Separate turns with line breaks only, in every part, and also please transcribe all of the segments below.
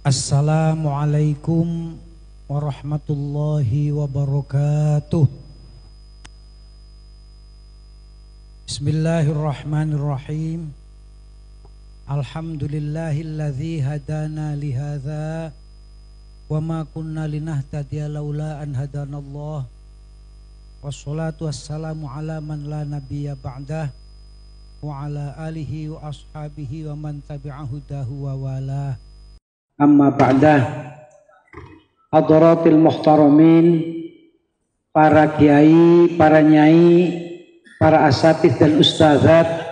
Assalamualaikum warahmatullahi wabarakatuh. Bismillahirrahmanirrahim. Alhamdulillahilladzi hadana lihadza wa ma kunna linahtadiya laula an hadanallah. Wassalatu wassalamu ala man la nabiyya ba'dah wa ala alihi wa ashabihi wa man tabi'ahu dahu wa walah.
Amma ba'dah, hadratil muhtaramin, para kiai, para nyai, para asatidz dan ustazat,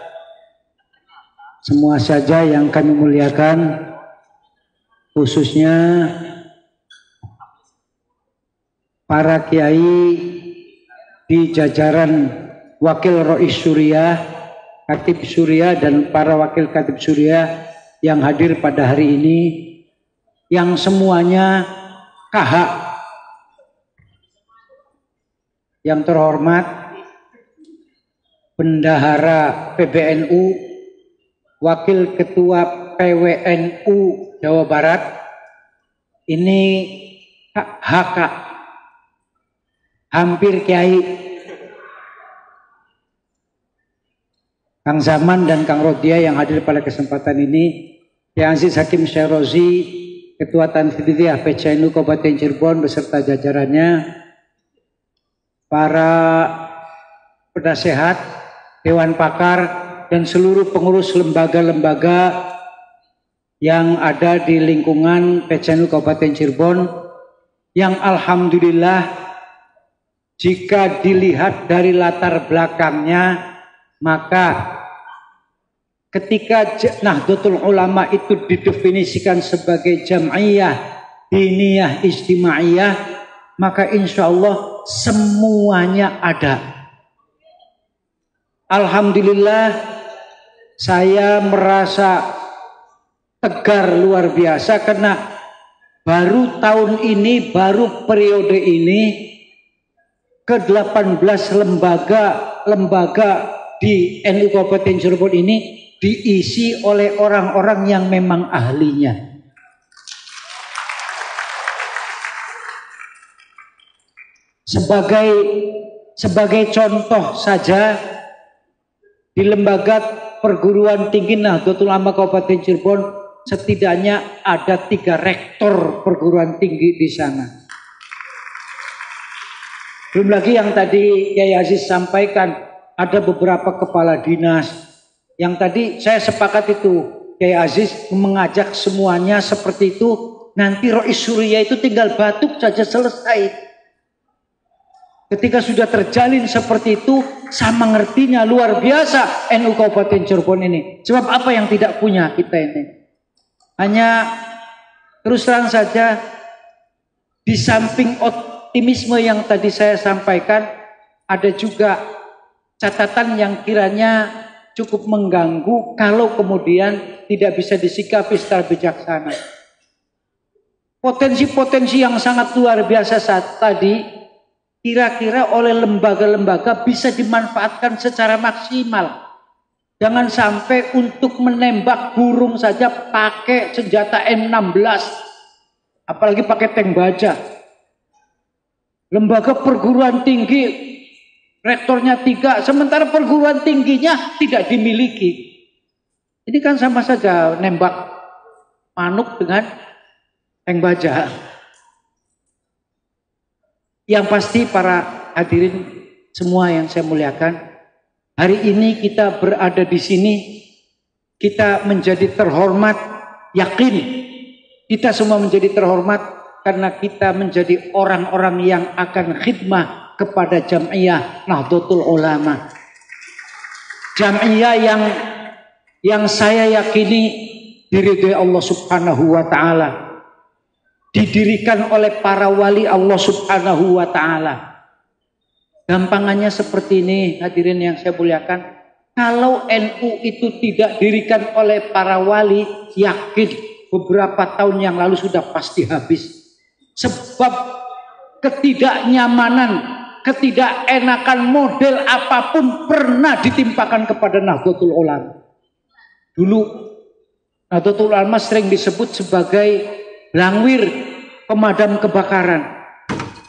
semua saja yang kami muliakan, khususnya para kiai di jajaran Wakil Rois Suriah, Khatib Suriah dan para wakil Khatib Suriah yang hadir pada hari ini, yang semuanya kahak. Yang terhormat Bendahara PBNU, Wakil Ketua PWNU Jawa Barat, ini HK, hampir Kiai, Kang Zaman dan Kang Rodia yang hadir pada kesempatan ini, Yang Aziz Hakim Syairozi, Ketua Tanfidiyah PCNU Kabupaten Cirebon beserta jajarannya, para penasehat, dewan pakar, dan seluruh pengurus lembaga-lembaga yang ada di lingkungan PCNU Kabupaten Cirebon, yang alhamdulillah jika dilihat dari latar belakangnya, maka ketika Nahdlatul Ulama itu didefinisikan sebagai jam'iyah diniyah ijtimaiyah, maka insya Allah semuanya ada. Alhamdulillah, saya merasa tegar luar biasa karena baru tahun ini, baru periode ini, ke-18 lembaga di NU Kabupaten Cirebon ini diisi oleh orang-orang yang memang ahlinya. Sebagai contoh saja, di lembaga perguruan tinggi Nahdlatul Ulama Kabupaten Cirebon setidaknya ada 3 rektor perguruan tinggi di sana. Belum lagi yang tadi Kiai Aziz sampaikan, ada beberapa kepala dinas yang tadi saya sepakat itu, Kiai Aziz mengajak semuanya seperti itu. Nanti Rois Suriah itu tinggal batuk saja selesai. Ketika sudah terjalin seperti itu, sama ngertinya luar biasa NU Kabupaten Cirebon ini. Sebab apa yang tidak punya kita ini? Hanya terus terang saja, di samping optimisme yang tadi saya sampaikan, ada juga catatan yang kiranya cukup mengganggu kalau kemudian tidak bisa disikapi secara bijaksana. Potensi-potensi yang sangat luar biasa saat tadi kira-kira oleh lembaga-lembaga bisa dimanfaatkan secara maksimal. Jangan sampai untuk menembak burung saja pakai senjata M16, apalagi pakai tank baja. Lembaga perguruan tinggi rektornya 3, sementara perguruan tingginya tidak dimiliki. Ini kan sama saja nembak manuk dengan tank baja. Yang pasti para hadirin semua yang saya muliakan, hari ini kita berada di sini, kita menjadi terhormat, yakin kita semua menjadi terhormat karena kita menjadi orang-orang yang akan khidmah kepada jam'iyah Nahdlatul Ulama. Jam'iyah yang saya yakini diridhoi Allah Subhanahu wa taala, didirikan oleh para wali Allah Subhanahu wa taala. Gampangannya seperti ini, hadirin yang saya muliakan, kalau NU itu tidak didirikan oleh para wali, yakin beberapa tahun yang lalu sudah pasti habis. Sebab ketidaknyamanan, ketidakenakan model apapun pernah ditimpakan kepada Nahdlatul Ulama. Dulu Nahdlatul Ulama sering disebut sebagai Langwir, pemadam kebakaran.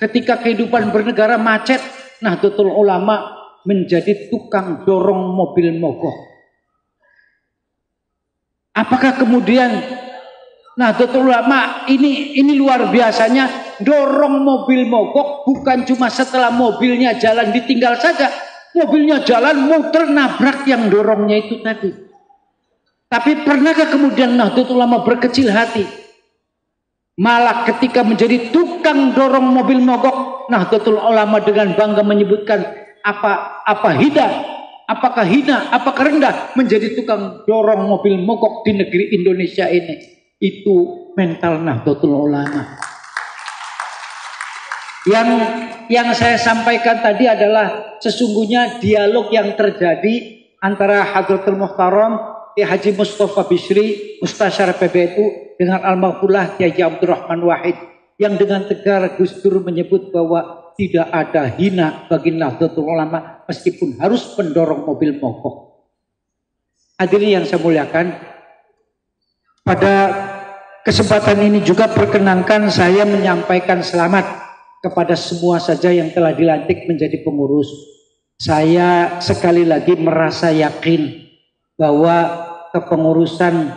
Ketika kehidupan bernegara macet, Nahdlatul Ulama menjadi tukang dorong mobil mogok. Apakah kemudian Nahdlatul Ulama ini luar biasanya dorong mobil mogok, bukan cuma setelah mobilnya jalan ditinggal saja, mobilnya jalan muter nabrak yang dorongnya itu tadi. Tapi pernahkah kemudian Nahdlatul Ulama berkecil hati? Malah ketika menjadi tukang dorong mobil mogok, Nahdlatul Ulama dengan bangga menyebutkan apakah hina, apakah rendah menjadi tukang dorong mobil mogok di negeri Indonesia ini. Itu mental Nahdlatul Ulama. Yang saya sampaikan tadi adalah sesungguhnya dialog yang terjadi antara Hadratul Muhtaram Haji Mustafa Bisri, Mustasyar PBNU dengan Al-Maghfurlah Kiai Abdurrahman Wahid, yang dengan tegar Gus Dur menyebut bahwa tidak ada hina bagi Nahdlatul Ulama meskipun harus mendorong mobil mogok. Hadirin yang saya muliakan, pada kesempatan ini juga perkenankan saya menyampaikan selamat kepada semua saja yang telah dilantik menjadi pengurus. Saya sekali lagi merasa yakin bahwa kepengurusan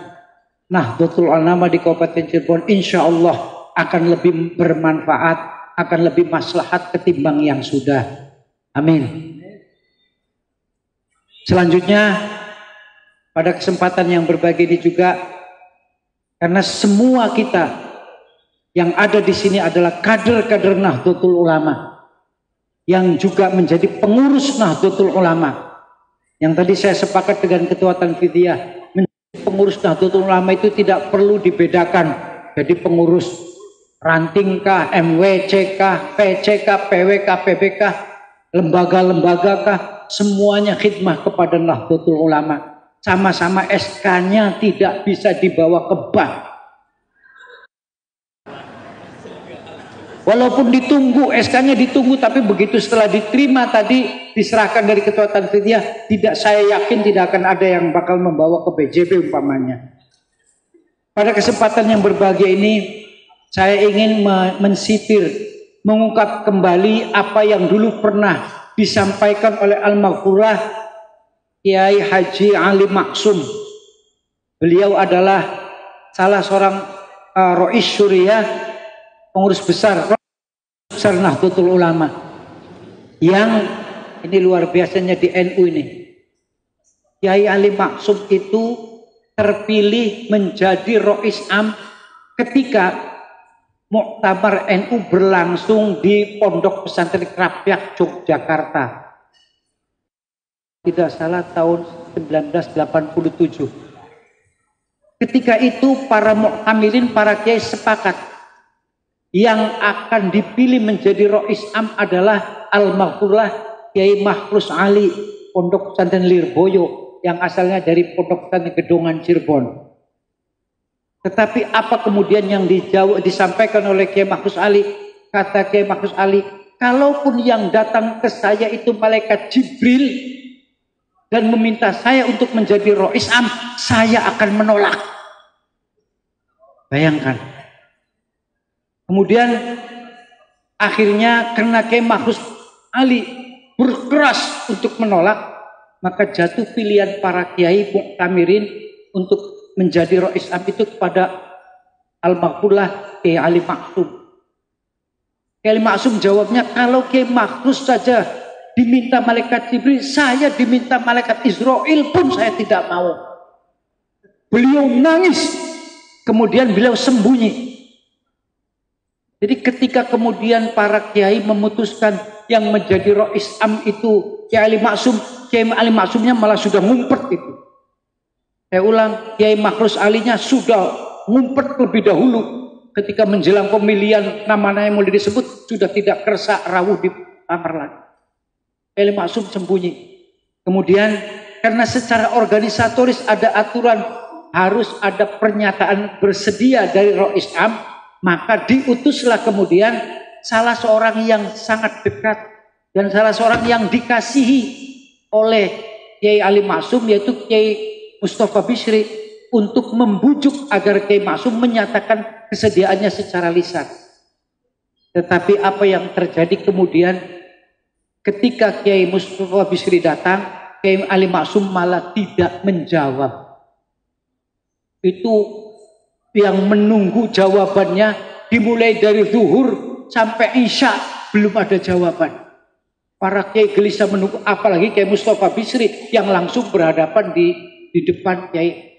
Nahdlatul Ulama di Kabupaten Cirebon insya Allah akan lebih bermanfaat, akan lebih maslahat ketimbang yang sudah. Amin. Selanjutnya pada kesempatan yang berbagi ini juga, karena semua kita yang ada di sini adalah kader-kader Nahdlatul Ulama yang juga menjadi pengurus Nahdlatul Ulama. Yang tadi saya sepakat dengan Ketua Tanfidiyah, pengurus Nahdlatul Ulama itu tidak perlu dibedakan jadi pengurus ranting kah, MWC kah, PC kah, PW kah, PB kah, lembaga-lembaga kah, semuanya khidmah kepada Nahdlatul Ulama. Sama-sama SK-nya tidak bisa dibawa ke bank. Walaupun ditunggu, SK-nya ditunggu, tapi begitu setelah diterima tadi, diserahkan dari Ketua Tanfidiyah, saya yakin tidak akan ada yang bakal membawa ke BJB umpamanya. Pada kesempatan yang berbahagia ini, saya ingin mensipir, mengungkap kembali apa yang dulu pernah disampaikan oleh Al-Maghfurlah Kiai Haji Ali Maksum. Beliau adalah salah seorang Rois Syuriah, pengurus besar Nahdlatul Ulama, yang ini luar biasanya di NU ini. Kiai Ali Maksum itu terpilih menjadi Rois Am ketika Muktamar NU berlangsung di Pondok Pesantren Krapyak, Yogyakarta. Tidak salah tahun 1987. Ketika itu para mu'tamirin, para kiai sepakat yang akan dipilih menjadi Rois Am adalah Al-Maghfurlah Kiai Makhrus Ali, Pondok Pesantren Lirboyo, yang asalnya dari Pondok Pesantren Gedongan Cirebon. Tetapi apa kemudian yang disampaikan oleh Kiai Makhrus Ali? Kata Kiai Makhrus Ali, kalaupun yang datang ke saya itu malaikat Jibril dan meminta saya untuk menjadi Rois Am, saya akan menolak. Bayangkan. Kemudian akhirnya karena Kiai Makhrus Ali berkeras untuk menolak, maka jatuh pilihan para kiai mu'tamirin untuk menjadi Rois Am itu kepada Al-Maghfurlah Kiai Ali Maksum. Kiai Ali Maksum jawabnya, kalau Kiai Makhrus saja diminta malaikat Jibril, saya diminta malaikat Israel pun saya tidak mau. Beliau nangis, kemudian beliau sembunyi. Jadi ketika kemudian para kiai memutuskan yang menjadi Rois Am itu Kiai Ali Maksum, Kiai Ali Maksumnya malah sudah ngumpet itu. Saya ulang, Kiai Makhrus Alinya sudah ngumpet lebih dahulu. Ketika menjelang pemilihan nama-nama yang mulai disebut, sudah tidak kersa rawuh di kamar lagi. Kiai Ali Maksum sembunyi. Kemudian karena secara organisatoris ada aturan harus ada pernyataan bersedia dari Rois Am, maka diutuslah kemudian salah seorang yang sangat dekat dan salah seorang yang dikasihi oleh Kiai Ali Maksum, yaitu Kiai Mustafa Bisri, untuk membujuk agar Kiai Maksum menyatakan kesediaannya secara lisan. Tetapi apa yang terjadi kemudian ketika Kiai Mustafa Bisri datang, Kiai Ali Maksum malah tidak menjawab. Itu yang menunggu jawabannya dimulai dari zuhur sampai isya belum ada jawaban. Para kiai gelisah menunggu, apalagi Kiai Mustafa Bisri yang langsung berhadapan di depan Kiai.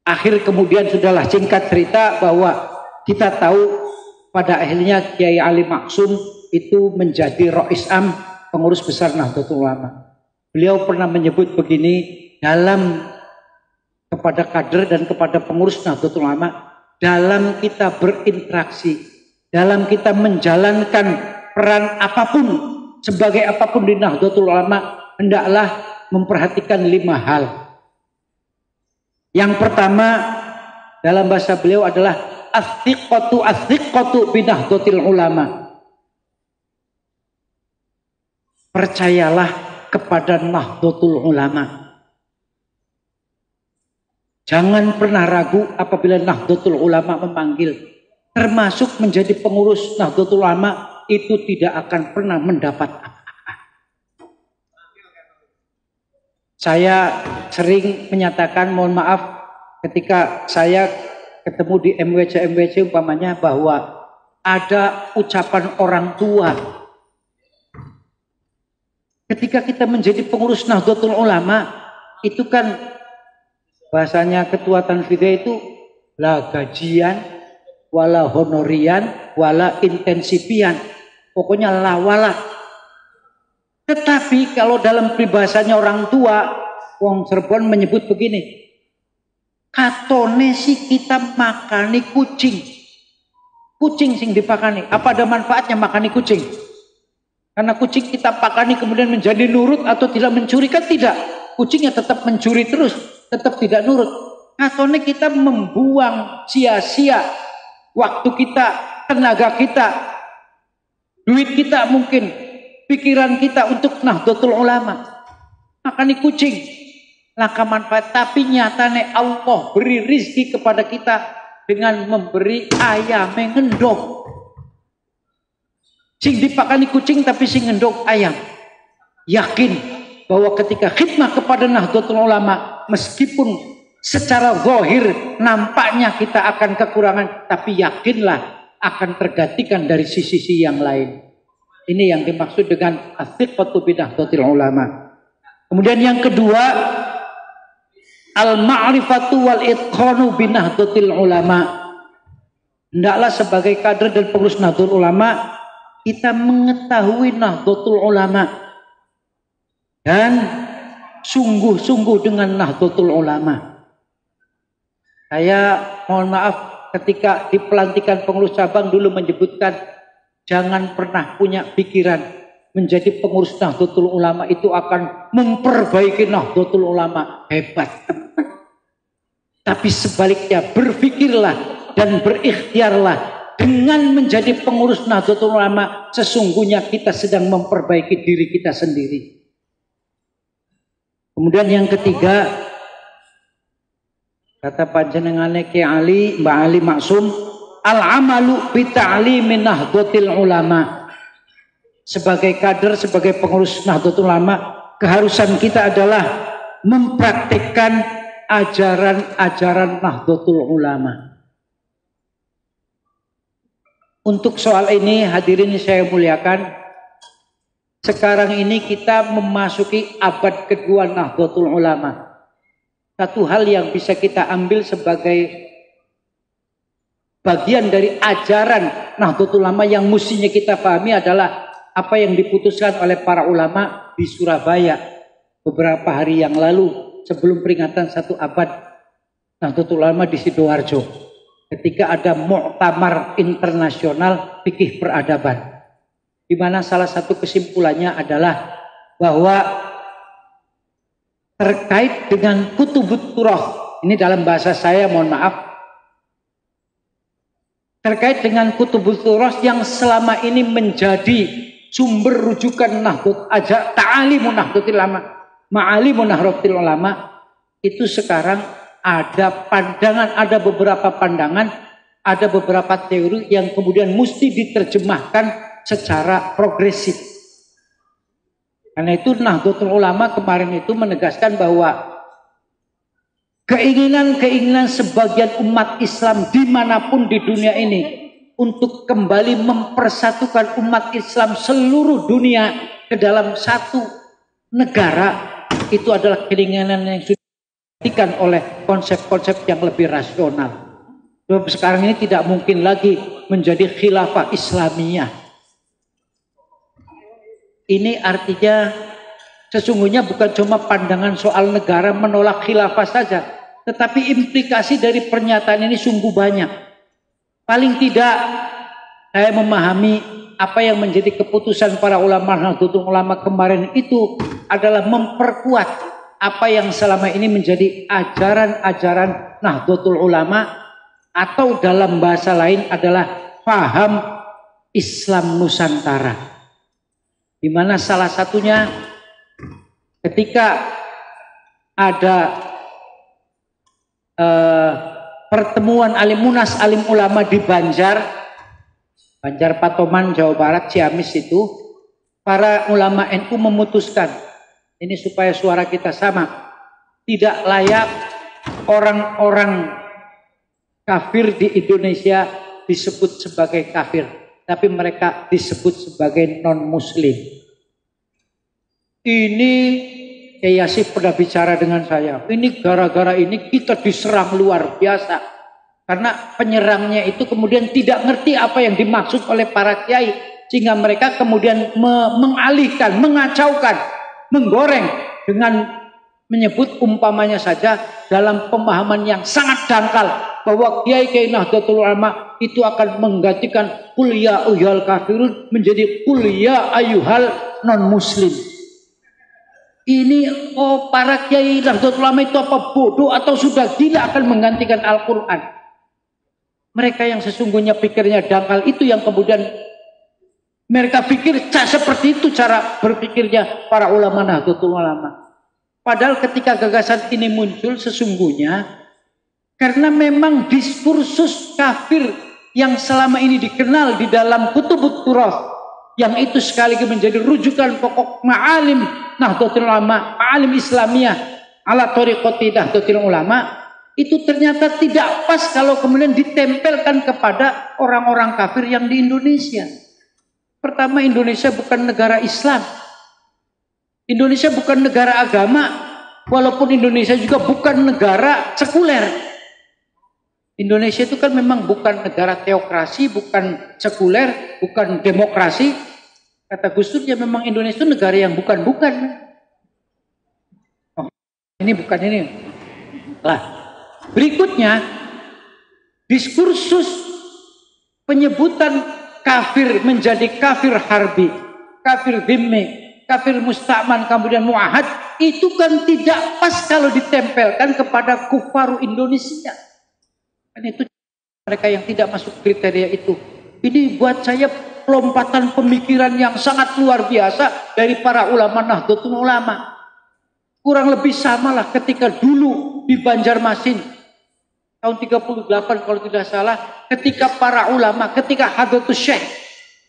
Akhir kemudian sudahlah, singkat cerita bahwa kita tahu pada akhirnya Kiai Ali Maksum itu menjadi Rois Am, pengurus besar Nahdlatul Ulama. Beliau pernah menyebut begini dalam kepada kader dan kepada pengurus Nahdlatul Ulama, dalam kita berinteraksi, dalam kita menjalankan peran apapun, sebagai apapun di Nahdlatul Ulama, hendaklah memperhatikan 5 hal. Yang pertama dalam bahasa beliau adalah as-thiqatu binahdlatil ulama. Percayalah kepada Nahdlatul Ulama. Jangan pernah ragu apabila Nahdlatul Ulama memanggil. Termasuk menjadi pengurus Nahdlatul Ulama itu tidak akan pernah mendapat apa-apa. Saya sering menyatakan, mohon maaf, ketika saya ketemu di MWC umpamanya, bahwa ada ucapan orang tua. Ketika kita menjadi pengurus Nahdlatul Ulama, itu kan bahasanya ketua Tanfidah itu la gajian, wala honorian, wala intensipian. Pokoknya lawala. Tetapi kalau dalam peribahasanya orang tua, wong Cirebon menyebut begini, katone si kita makani kucing. Kucing sing dipakani. Apa ada manfaatnya makani kucing? Karena kucing kita pakani kemudian menjadi nurut atau tidak mencuri, kan tidak. Kucingnya tetap mencuri terus, tetap tidak nurut. Katone kita membuang sia-sia waktu kita, tenaga kita, duit kita mungkin, pikiran kita untuk Nahdlatul Ulama. Makani kucing, langkah manfaat. Tapi nyatane Allah beri rizki kepada kita dengan memberi ayam yang ngendok. Sing dipakani kucing tapi sing ngendok ayam. Yakin bahwa ketika khidmah kepada Nahdlatul Ulama, meskipun secara zahir nampaknya kita akan kekurangan, tapi yakinlah akan tergantikan dari sisi-sisi yang lain. Ini yang dimaksud dengan as-thiqatu binahdlatil ulama. Kemudian yang kedua, al-ma'rifatu wal itqanu binahdlatil ulama. Hendaklah sebagai kader dan pengurus Nahdlatul Ulama kita mengetahui Nahdlatul Ulama dan sungguh-sungguh dengan Nahdlatul Ulama. Saya mohon maaf ketika di pelantikan pengurus cabang dulu menyebutkan, jangan pernah punya pikiran menjadi pengurus Nahdlatul Ulama itu akan memperbaiki Nahdlatul Ulama. Hebat. Tapi sebaliknya, berpikirlah dan berikhtiarlah, dengan menjadi pengurus Nahdlatul Ulama sesungguhnya kita sedang memperbaiki diri kita sendiri. Kemudian yang ketiga, kata panjenengane Ki Ali, Mbak Ali Maksum, al-amalu bi ta'limin Nahdlatul Ulama. Sebagai kader, sebagai pengurus Nahdlatul Ulama, keharusan kita adalah mempraktikkan ajaran-ajaran Nahdlatul Ulama. Untuk soal ini hadirin saya muliakan, sekarang ini kita memasuki abad kedua Nahdlatul Ulama. Satu hal yang bisa kita ambil sebagai bagian dari ajaran Nahdlatul Ulama yang mestinya kita pahami adalah apa yang diputuskan oleh para ulama di Surabaya beberapa hari yang lalu sebelum peringatan 1 abad Nahdlatul Ulama di Sidoarjo. Ketika ada muktamar internasional fikih peradaban, di mana salah satu kesimpulannya adalah bahwa terkait dengan kutubut turah, ini dalam bahasa saya mohon maaf, terkait dengan kutubut turah yang selama ini menjadi sumber rujukan Nahdlatul Ta'alimun Nahdlatul Ulama, Ma'alimun Nahdlatul Ulama itu sekarang ada pandangan, ada beberapa pandangan, ada beberapa teori yang kemudian mesti diterjemahkan secara progresif. Karena itu Nahdlatul Ulama kemarin itu menegaskan bahwa keinginan-keinginan sebagian umat Islam dimanapun di dunia ini untuk kembali mempersatukan umat Islam seluruh dunia ke dalam satu negara, itu adalah keinginan yang sudah diperhatikan oleh konsep-konsep yang lebih rasional. Sebab sekarang ini tidak mungkin lagi menjadi khilafah Islamiyah. Ini artinya sesungguhnya bukan cuma pandangan soal negara menolak khilafah saja, tetapi implikasi dari pernyataan ini sungguh banyak. Paling tidak saya memahami apa yang menjadi keputusan para ulama Nahdlatul Ulama kemarin itu adalah memperkuat apa yang selama ini menjadi ajaran-ajaran Nahdlatul Ulama, atau dalam bahasa lain adalah paham Islam Nusantara. Di mana salah satunya ketika ada pertemuan alim munas alim ulama di Banjar Patoman, Jawa Barat, Ciamis itu, para ulama NU memutuskan ini supaya suara kita sama. Tidak layak orang-orang kafir di Indonesia disebut sebagai kafir, tapi mereka disebut sebagai non-muslim. Ini Kiai Hasyim pernah bicara dengan saya. Ini gara-gara ini kita diserang luar biasa. Karena penyerangnya itu kemudian tidak ngerti apa yang dimaksud oleh para kiai. Sehingga mereka kemudian mengalihkan, mengacaukan, menggoreng dengan menyebut umpamanya saja dalam pemahaman yang sangat dangkal bahwa kiai-kiai Nahdlatul Ulama itu akan menggantikan qul ya ayyuhal kafirun menjadi qul ya ayyuhal non muslim. Ini para kiai Nahdlatul Ulama itu apa bodoh atau sudah gila akan menggantikan Al-Quran? Mereka yang sesungguhnya pikirnya dangkal itu yang kemudian mereka pikir seperti itu cara berpikirnya para ulama Nahdlatul Ulama. Padahal ketika gagasan ini muncul sesungguhnya karena memang diskursus kafir yang selama ini dikenal di dalam kutubut turath, yang itu sekaligus menjadi rujukan pokok ma'alim Nahdlatul Ulama, ma'alim Islamiyah ala thariqati Nahdlatul Ulama, itu ternyata tidak pas kalau kemudian ditempelkan kepada orang-orang kafir yang di Indonesia. Pertama, Indonesia bukan negara Islam. Indonesia bukan negara agama, walaupun Indonesia juga bukan negara sekuler. Indonesia itu kan memang bukan negara teokrasi, bukan sekuler, bukan demokrasi. Kata Gus Dur, ya memang Indonesia itu negara yang bukan-bukan. Oh, ini bukan ini. Lah, berikutnya diskursus penyebutan kafir menjadi kafir harbi, kafir dhimmi, kafir musta'man, kemudian mu'ahad, itu kan tidak pas kalau ditempelkan kepada kufaru Indonesia. Kan itu mereka yang tidak masuk kriteria itu. Ini buat saya lompatan pemikiran yang sangat luar biasa dari para ulama Nahdlatul Ulama. Kurang lebih samalah ketika dulu di Banjarmasin tahun 38 kalau tidak salah, ketika para ulama, ketika Hadratus Syekh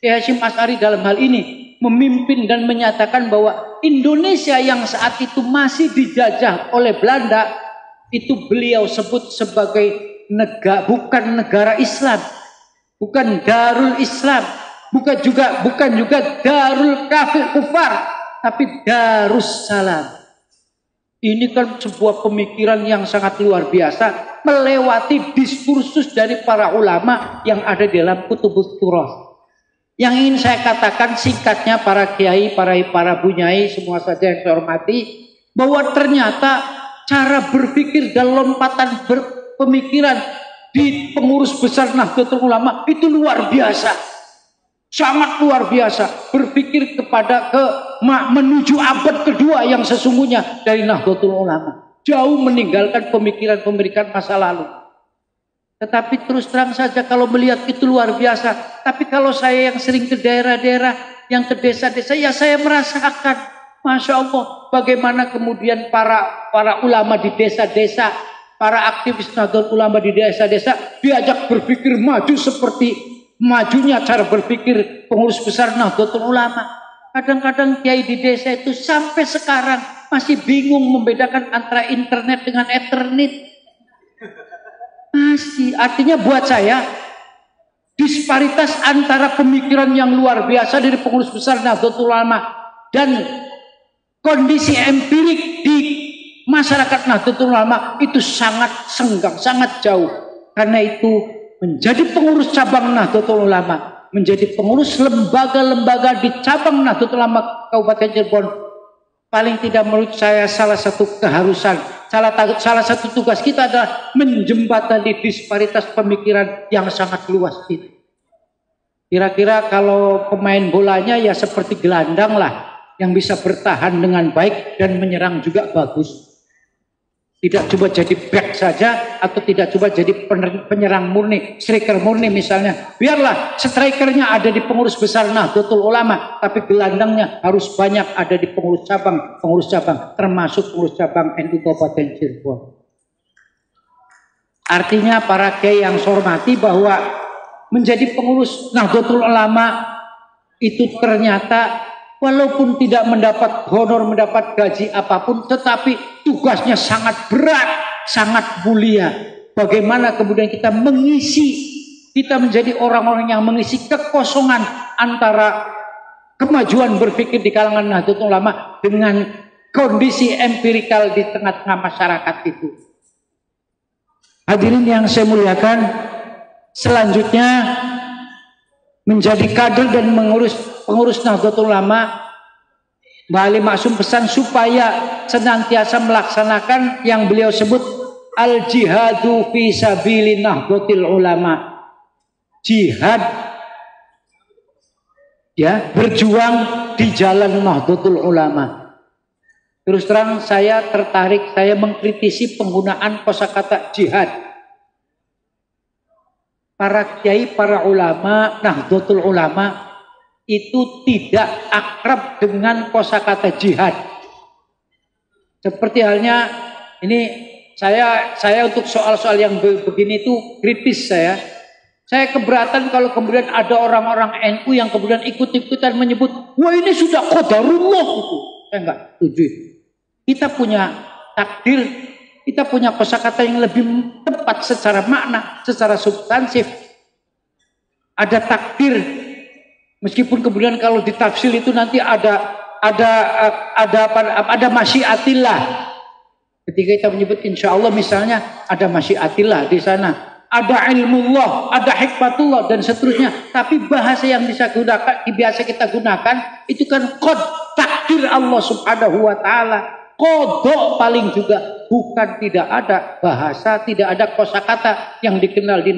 Kiai Hasyim Asy'ari dalam hal ini memimpin dan menyatakan bahwa Indonesia yang saat itu masih dijajah oleh Belanda, itu beliau sebut sebagai bukan negara Islam, bukan Darul Islam, bukan juga Darul Kafir Kufar, tapi Darussalam. Ini kan sebuah pemikiran yang sangat luar biasa, melewati diskursus dari para ulama yang ada di dalam kutubut turath. Yang ingin saya katakan singkatnya para kiai, para bunyai, semua saja yang saya hormati, bahwa ternyata cara berpikir dan lompatan berpemikiran di pengurus besar Nahdlatul Ulama itu luar biasa. Sangat luar biasa berpikir kepada menuju abad kedua yang sesungguhnya dari Nahdlatul Ulama. Jauh meninggalkan pemikiran-pemikiran masa lalu. Tetapi terus terang saja kalau melihat itu luar biasa. Tapi kalau saya yang sering ke daerah-daerah, yang ke desa-desa, ya saya merasakan, Masya Allah, bagaimana kemudian para ulama di desa-desa, para aktivis Nahdlatul Ulama di desa-desa diajak berpikir maju seperti majunya cara berpikir pengurus besar Nahdlatul Ulama. Kadang-kadang kiai di desa itu sampai sekarang masih bingung membedakan antara internet dengan ethernet. Masih, artinya buat saya disparitas antara pemikiran yang luar biasa dari pengurus besar Nahdlatul Ulama dan kondisi empirik di masyarakat Nahdlatul Ulama itu sangat senggang, sangat jauh. Karena itu menjadi pengurus cabang Nahdlatul Ulama, menjadi pengurus lembaga-lembaga di cabang Nahdlatul Ulama Kabupaten Cirebon, paling tidak menurut saya salah satu keharusan, salah satu tugas kita adalah menjembatani disparitas pemikiran yang sangat luas itu. Kira-kira kalau pemain bolanya ya seperti gelandang lah, yang bisa bertahan dengan baik dan menyerang juga bagus. Tidak coba jadi back saja atau tidak coba jadi penyerang murni, striker murni misalnya. Biarlah strikernya ada di pengurus besar Nahdlatul Ulama, tapi gelandangnya harus banyak ada di pengurus cabang, termasuk pengurus cabang NU Kabupaten Cirebon. Artinya para kiai yang saya hormati bahwa menjadi pengurus Nahdlatul Ulama itu ternyata walaupun tidak mendapat honor, mendapat gaji apapun, tetapi tugasnya sangat berat, sangat mulia. Bagaimana kemudian kita menjadi orang-orang yang mengisi kekosongan antara kemajuan berpikir di kalangan Nahdlatul Ulama dengan kondisi empirikal di tengah-tengah masyarakat itu. Hadirin yang saya muliakan, selanjutnya menjadi kader dan pengurus Nahdlatul Ulama, Mbah Ali Maksum pesan supaya senantiasa melaksanakan yang beliau sebut al-jihadu fi sabilin Nahdlatul Ulama. Jihad, ya, berjuang di jalan Nahdlatul Ulama. Terus terang saya tertarik, saya mengkritisi penggunaan kosakata jihad. Para kiai, para ulama Nahdlatul Ulama itu tidak akrab dengan kosakata jihad. Seperti halnya ini saya untuk soal-soal yang begini itu kritis saya. Saya keberatan kalau kemudian ada orang-orang NU yang kemudian ikut-ikutan menyebut, wah ini sudah qadarullah itu. Saya enggak setuju. Kita punya takdir, kita punya kosakata yang lebih tepat secara makna, secara substansif. Ada takdir, meskipun kemudian kalau ditafsir itu nanti ada masyiatillah. Ketika kita menyebut insya Allah misalnya ada masyiatillah di sana, ada ilmullah, ada hikmatullah dan seterusnya. Tapi bahasa yang biasa kita gunakan itu kan qad, takdir Allah Subhanahu wa taala. Kodok paling juga, bukan tidak ada bahasa, tidak ada kosakata yang dikenal di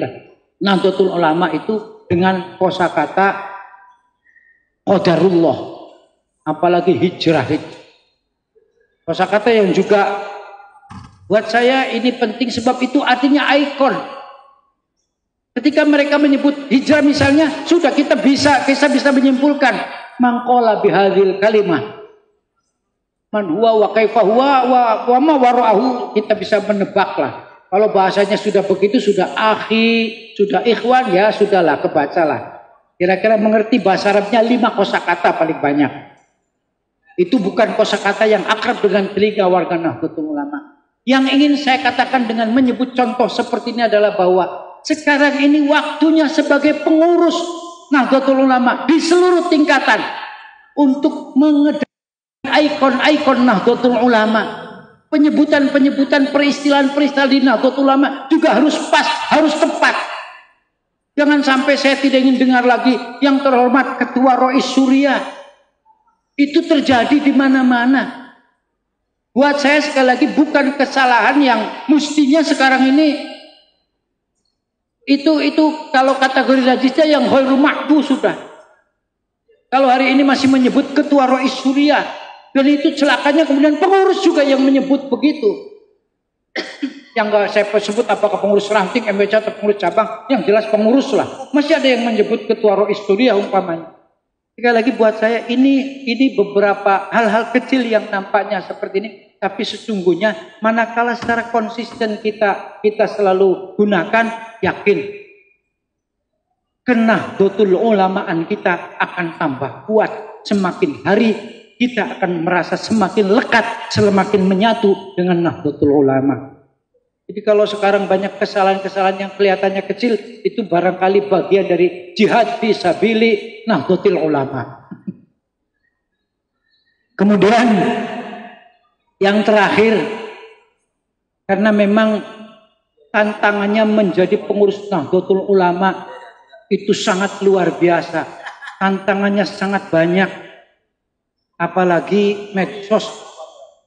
Nahdlatul Ulama itu dengan kosakata qadarullah, apalagi hijrah. Kosakata yang juga buat saya ini penting sebab itu artinya ikon. Ketika mereka menyebut hijrah misalnya, sudah kita bisa menyimpulkan mangqala bihadzil kalimah man huwa wa kaifa huwa wa ma wara'ahu, kita bisa menebaklah. Kalau bahasanya sudah begitu, sudah akhi, sudah ikhwan, ya sudahlah, kebacalah. Kira-kira mengerti bahasa Arabnya 5 kosakata paling banyak. Itu bukan kosakata yang akrab dengan telinga warga Nahdlatul Ulama. Yang ingin saya katakan dengan menyebut contoh seperti ini adalah bahwa sekarang ini waktunya sebagai pengurus Nahdlatul Ulama di seluruh tingkatan untuk mengedahkan ikon-ikon Nahdlatul Ulama. Penyebutan-penyebutan peristilahan di Nahdlatul Ulama juga harus pas, harus tepat. Jangan sampai saya tidak ingin dengar lagi yang terhormat Ketua Rois Surya. Itu terjadi di mana-mana. Buat saya sekali lagi bukan kesalahan yang mestinya sekarang ini itu kalau kategori najisnya yang khairu mahdu sudah. Kalau hari ini masih menyebut Ketua Rois Surya, dan itu celakanya kemudian pengurus juga yang menyebut begitu. Yang enggak saya sebut apakah pengurus ranting, MBC atau pengurus cabang, yang jelas pengurus lah. Masih ada yang menyebut Ketua Rois Surya umpamanya. Sekali lagi buat saya ini beberapa hal-hal kecil yang nampaknya seperti ini, tapi sesungguhnya manakala secara konsisten kita selalu gunakan, yakin Nahdlatul Ulamaan kita akan tambah kuat. Semakin hari kita akan merasa semakin lekat, semakin menyatu dengan Nahdlatul Ulama. Jadi kalau sekarang banyak kesalahan-kesalahan yang kelihatannya kecil, itu barangkali bagian dari jihad fisabilillah Nahdlatul Ulama. Kemudian yang terakhir, karena memang tantangannya menjadi pengurus Nahdlatul Ulama itu sangat luar biasa. Tantangannya sangat banyak. Apalagi medsos.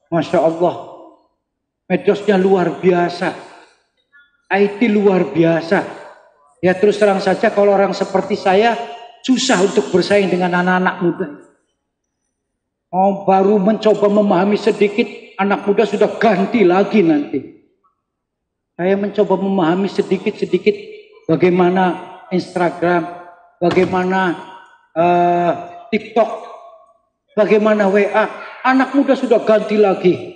Masya Allah. Medsosnya luar biasa. IT luar biasa. Ya terus terang saja kalau orang seperti saya susah untuk bersaing dengan anak-anak muda. Oh, baru mencoba memahami sedikit, anak muda sudah ganti lagi nanti. Saya mencoba memahami sedikit-sedikit bagaimana Instagram, bagaimana TikTok, bagaimana WA. Anak muda sudah ganti lagi.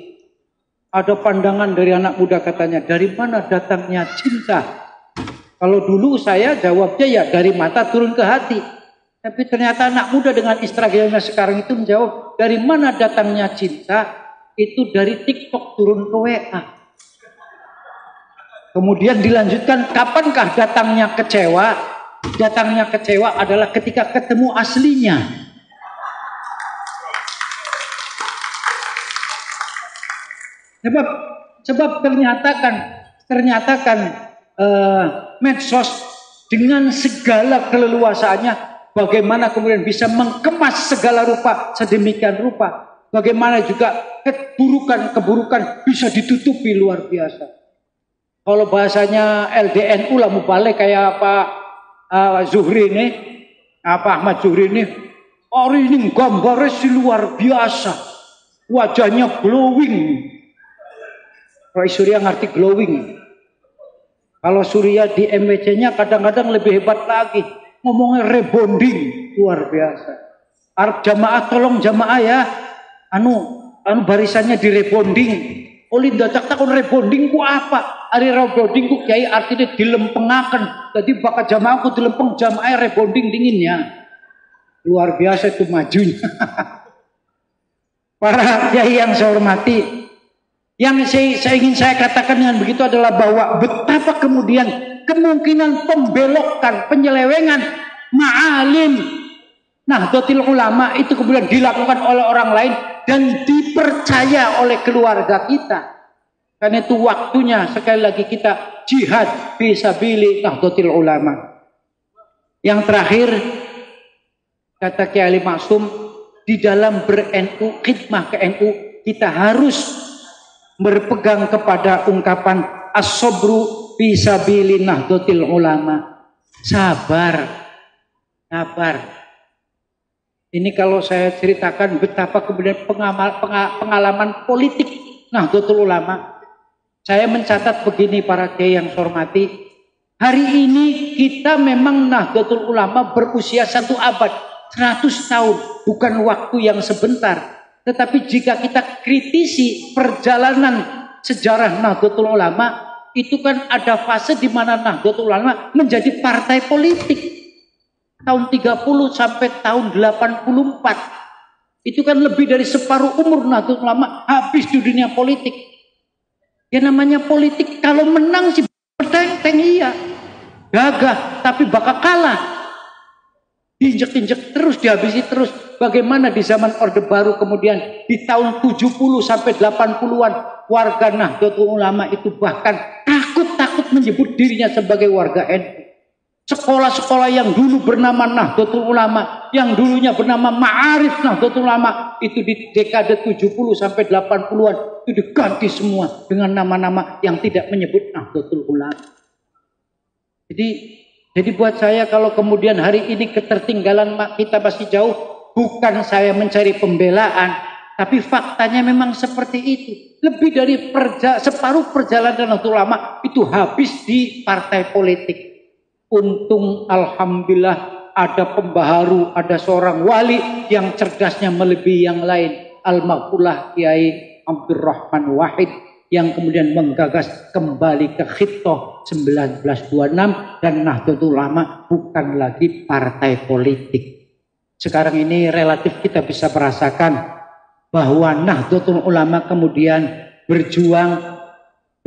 Ada pandangan dari anak muda katanya, dari mana datangnya cinta? Kalau dulu saya jawabnya ya dari mata turun ke hati. Tapi ternyata anak muda dengan Instagramnya sekarang itu menjawab, dari mana datangnya cinta? Itu dari TikTok turun ke WA. Kemudian dilanjutkan, kapankah datangnya kecewa? Datangnya kecewa adalah ketika ketemu aslinya. Sebab ternyata kan medsos dengan segala keleluasaannya, bagaimana kemudian bisa mengemas segala rupa sedemikian rupa. Bagaimana juga keburukan bisa ditutupi luar biasa. Kalau bahasanya LDNU lah mubalik kayak Pak Zuhri ini, Pak Ahmad Zuhri ini, orang ini gambarnya sih luar biasa, wajahnya glowing. Roy Surya ngerti glowing. Kalau Surya di MWC-nya kadang-kadang lebih hebat lagi, ngomongnya rebonding luar biasa. Arab jamaah tolong jamaah ya, anu barisannya di rebonding. Oleh dadak takon rebonding ku apa? Ari rebonding ku kiai artinya dilempengaken. Jadi bakal jamaah ku dilempeng jamaah rebonding dinginnya. Luar biasa itu majunya. Para kiai yang saya hormati, yang saya ingin saya katakan dengan begitu adalah bahwa betapa kemudian kemungkinan pembelokan, penyelewengan ma'alim Nahdlatul Ulama itu kemudian dilakukan oleh orang lain dan dipercaya oleh keluarga kita. Karena itu waktunya sekali lagi kita jihad fisabilillah Nahdlatul Ulama. Yang terakhir kata Kiai Ali Maksum, di dalam ber-NU, khidmah ke NU, kita harus berpegang kepada ungkapan as-sabru fisabilillah Nahdlatul Ulama. Sabar. Ini kalau saya ceritakan betapa kemudian pengalaman politik Nahdlatul Ulama. Saya mencatat begini para kiai yang saya hormati. Hari ini kita memang Nahdlatul Ulama berusia 1 abad, 100 tahun. Bukan waktu yang sebentar. Tetapi jika kita kritisi perjalanan sejarah Nahdlatul Ulama, itu kan ada fase di mana Nahdlatul Ulama menjadi partai politik. Tahun 30 sampai tahun 84. Itu kan lebih dari separuh umur Nahdlatul Ulama habis di dunia politik. Ya namanya politik, kalau menang sih berteng-teng iya. Gagah, tapi bakal kalah. Diinjek-injek terus, dihabisi terus. Bagaimana di zaman Orde Baru kemudian di tahun 70 sampai 80-an warga Nahdlatul Ulama itu bahkan takut menyebut dirinya sebagai warga NU. Sekolah-sekolah yang dulu bernama Nahdlatul Ulama, yang dulunya bernama Ma'arif Nahdlatul Ulama, itu di dekade 70 sampai 80-an itu diganti semua dengan nama-nama yang tidak menyebut Nahdlatul Ulama. Jadi buat saya kalau kemudian hari ini ketertinggalan kita masih jauh, bukan saya mencari pembelaan, tapi faktanya memang seperti itu. Lebih dari separuh perjalanan Nahdlatul Ulama itu habis di partai politik. Untung alhamdulillah ada pembaharu, ada seorang wali yang cerdasnya melebihi yang lain. Al-Maqbulah Kiai Abdurrahman Wahid yang kemudian menggagas kembali ke Khittah 1926 dan Nahdlatul Ulama bukan lagi partai politik. Sekarang ini relatif kita bisa merasakan bahwa Nahdlatul Ulama kemudian berjuang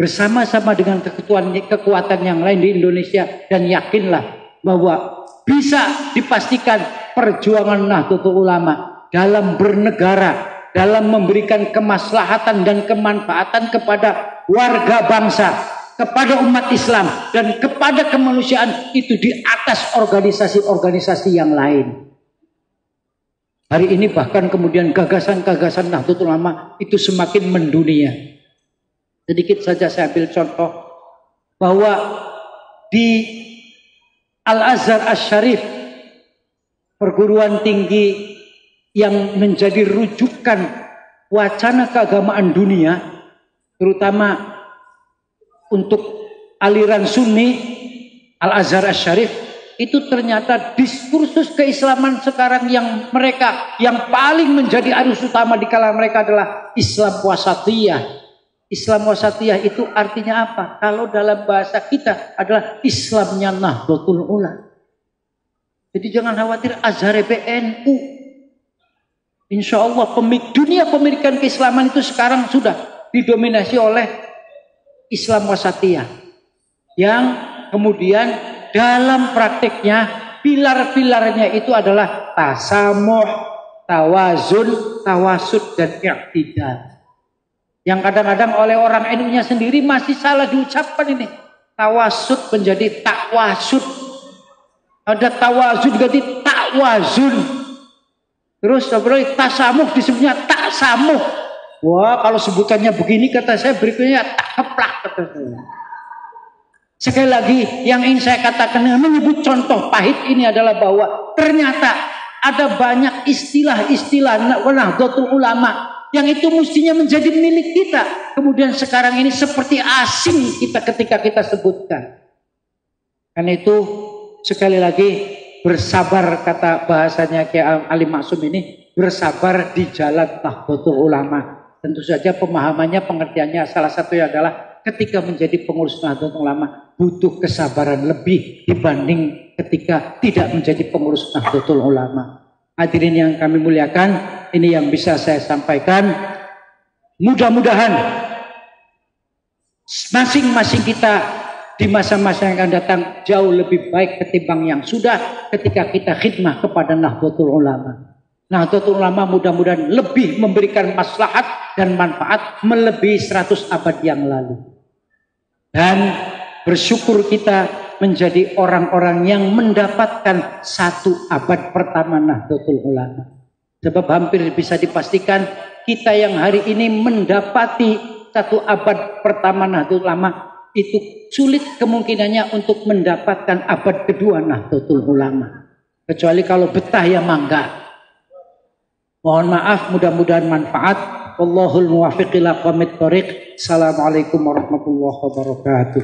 bersama-sama dengan kekuatan yang lain di Indonesia, dan yakinlah bahwa bisa dipastikan perjuangan Nahdlatul Ulama dalam bernegara, dalam memberikan kemaslahatan dan kemanfaatan kepada warga bangsa, kepada umat Islam dan kepada kemanusiaan itu di atas organisasi-organisasi yang lain. Hari ini bahkan kemudian gagasan-gagasan Nahdlatul Ulama itu semakin mendunia. Sedikit saja saya ambil contoh bahwa di Al-Azhar Asy-Syarif, perguruan tinggi yang menjadi rujukan wacana keagamaan dunia, terutama untuk aliran Sunni, Al-Azhar Asy-Syarif, itu ternyata diskursus keislaman sekarang yang paling menjadi arus utama di kalangan mereka adalah Islam wasatiyah. Islam wasatiyah itu artinya apa? Kalau dalam bahasa kita adalah Islamnya Nahdlatul Ulama. Jadi jangan khawatir Azhar PNU. Insya Allah dunia pemilikan keislaman itu sekarang sudah didominasi oleh Islam wasatiyah. Yang kemudian dalam prakteknya pilar-pilarnya itu adalah tasamuh, tawazun, tawasud, dan i'tidal. Yang kadang-kadang oleh orang NU-nya sendiri masih salah diucapkan ini. Tawasud menjadi takwasud. Ada tawazun jadi takwazun. Terus tasamuh disebutnya taksamuh. Wah, kalau sebutannya begini kata saya berikutnya tak keplak kata saya. Sekali lagi yang ingin saya katakan menyebut contoh pahit ini adalah bahwa ternyata ada banyak istilah-istilah Nahdlatul Ulama yang itu mestinya menjadi milik kita. Kemudian sekarang ini seperti asing kita ketika kita sebutkan. Karena itu sekali lagi bersabar, kata bahasanya Kiai Ali Maksum ini, bersabar di jalan Nahdlatul Ulama. Tentu saja pemahamannya, pengertiannya salah satunya adalah ketika menjadi pengurus Nahdlatul Ulama butuh kesabaran lebih dibanding ketika tidak menjadi pengurus Nahdlatul Ulama. Hadirin yang kami muliakan, ini yang bisa saya sampaikan. Mudah-mudahan masing-masing kita di masa-masa yang akan datang jauh lebih baik ketimbang yang sudah ketika kita khidmah kepada Nahdlatul Ulama. Nahdlatul Ulama mudah-mudahan lebih memberikan maslahat dan manfaat melebihi 100 abad yang lalu. Dan bersyukur kita menjadi orang-orang yang mendapatkan 1 abad pertama Nahdlatul Ulama. Sebab hampir bisa dipastikan kita yang hari ini mendapati 1 abad pertama Nahdlatul Ulama itu sulit kemungkinannya untuk mendapatkan abad kedua Nahdlatul Ulama. Kecuali kalau betah ya mangga. Mohon maaf, mudah-mudahan manfaat. Wallahul muwaffiq ila aqwamit thoriq. Assalamualaikum warahmatullahi wabarakatuh.